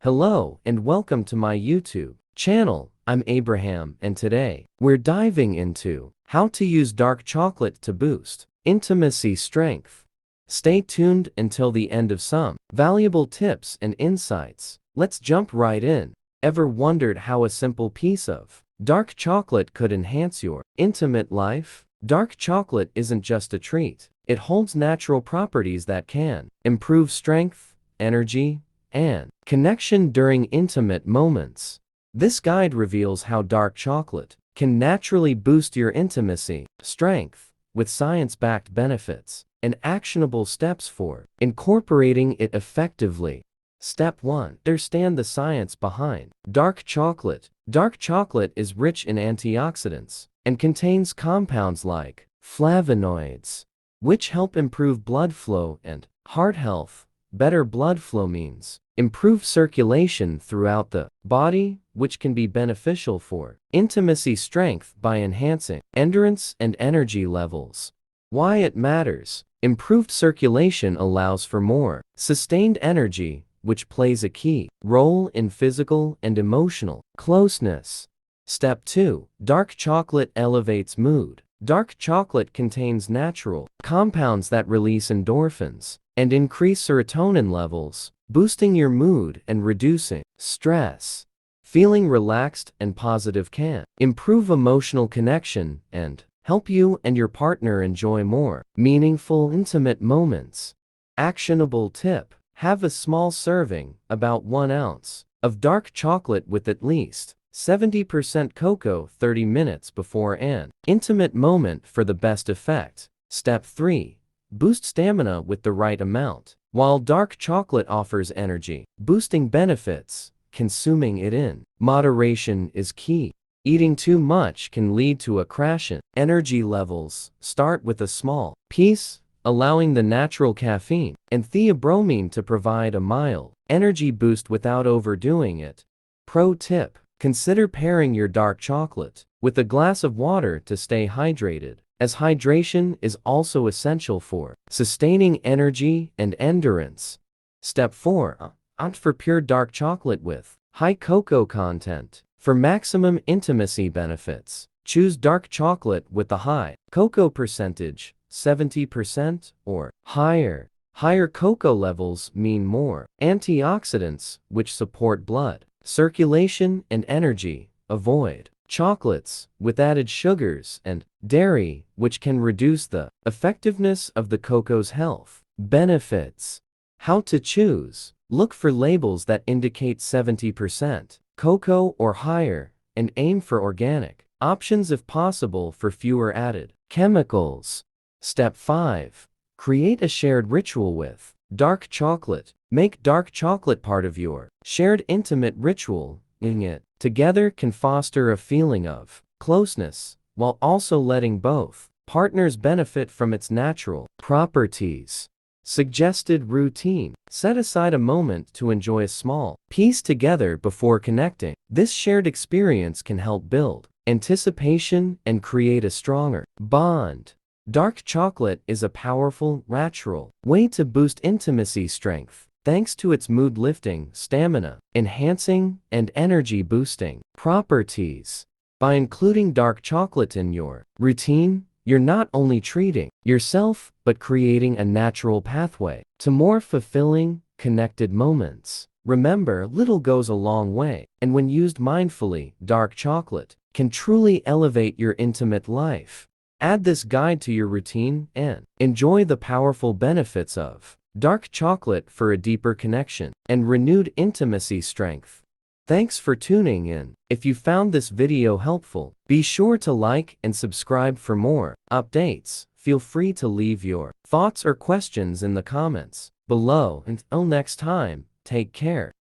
Hello and welcome to my YouTube channel. I'm Abraham and today we're diving into how to use dark chocolate to boost intimacy strength. Stay tuned until the end of some valuable tips and insights. Let's jump right in. Ever wondered how a simple piece of dark chocolate could enhance your intimate life? Dark chocolate isn't just a treat. It holds natural properties that can improve strength, energy, and connection during intimate moments. This guide reveals how dark chocolate can naturally boost your intimacy strength with science-backed benefits and actionable steps for incorporating it effectively. Step 1. Understand the science behind dark chocolate. Dark chocolate is rich in antioxidants and contains compounds like flavonoids, which help improve blood flow and heart health. Better blood flow means improved circulation throughout the body, which can be beneficial for intimacy strength by enhancing endurance and energy levels. Why it matters. Improved circulation allows for more sustained energy, which plays a key role in physical and emotional closeness. Step 2. Dark chocolate elevates mood. Dark chocolate contains natural compounds that release endorphins and increase serotonin levels, boosting your mood and reducing stress. Feeling relaxed and positive can improve emotional connection and help you and your partner enjoy more meaningful, intimate moments. Actionable tip. Have a small serving, about 1 ounce, of dark chocolate with at least 70% cocoa 30 minutes before an intimate moment for the best effect. Step 3. Boost stamina with the right amount. While dark chocolate offers energy boosting benefits, consuming it in moderation is key. Eating too much can lead to a crash in energy levels. Start with a small piece, allowing the natural caffeine and theobromine to provide a mild energy boost without overdoing it. Pro tip. Consider pairing your dark chocolate with a glass of water to stay hydrated, as hydration is also essential for sustaining energy and endurance. Step 4. Opt for pure dark chocolate with high cocoa content. For maximum intimacy benefits, choose dark chocolate with a high cocoa percentage, 70% or higher. Higher cocoa levels mean more antioxidants, which support blood circulation and energy. Avoid chocolates with added sugars and dairy, which can reduce the effectiveness of the cocoa's health benefits. How to choose. Look for labels that indicate 70% cocoa or higher, and aim for organic options if possible for fewer added chemicals. Step 5. Create a shared ritual with dark chocolate. Make dark chocolate part of your shared intimate ritual. Eating it together can foster a feeling of closeness, while also letting both partners benefit from its natural properties. Suggested routine. Set aside a moment to enjoy a small piece together before connecting. This shared experience can help build anticipation and create a stronger bond. Dark chocolate is a powerful, natural way to boost intimacy strength, thanks to its mood-lifting, stamina-enhancing, and energy-boosting properties. By including dark chocolate in your routine, you're not only treating yourself, but creating a natural pathway to more fulfilling, connected moments. Remember, little goes a long way, and when used mindfully, dark chocolate can truly elevate your intimate life. Add this guide to your routine and enjoy the powerful benefits of dark chocolate for a deeper connection and renewed intimacy strength. Thanks for tuning in. If you found this video helpful, be sure to like and subscribe for more updates. Feel free to leave your thoughts or questions in the comments below. Until next time, take care.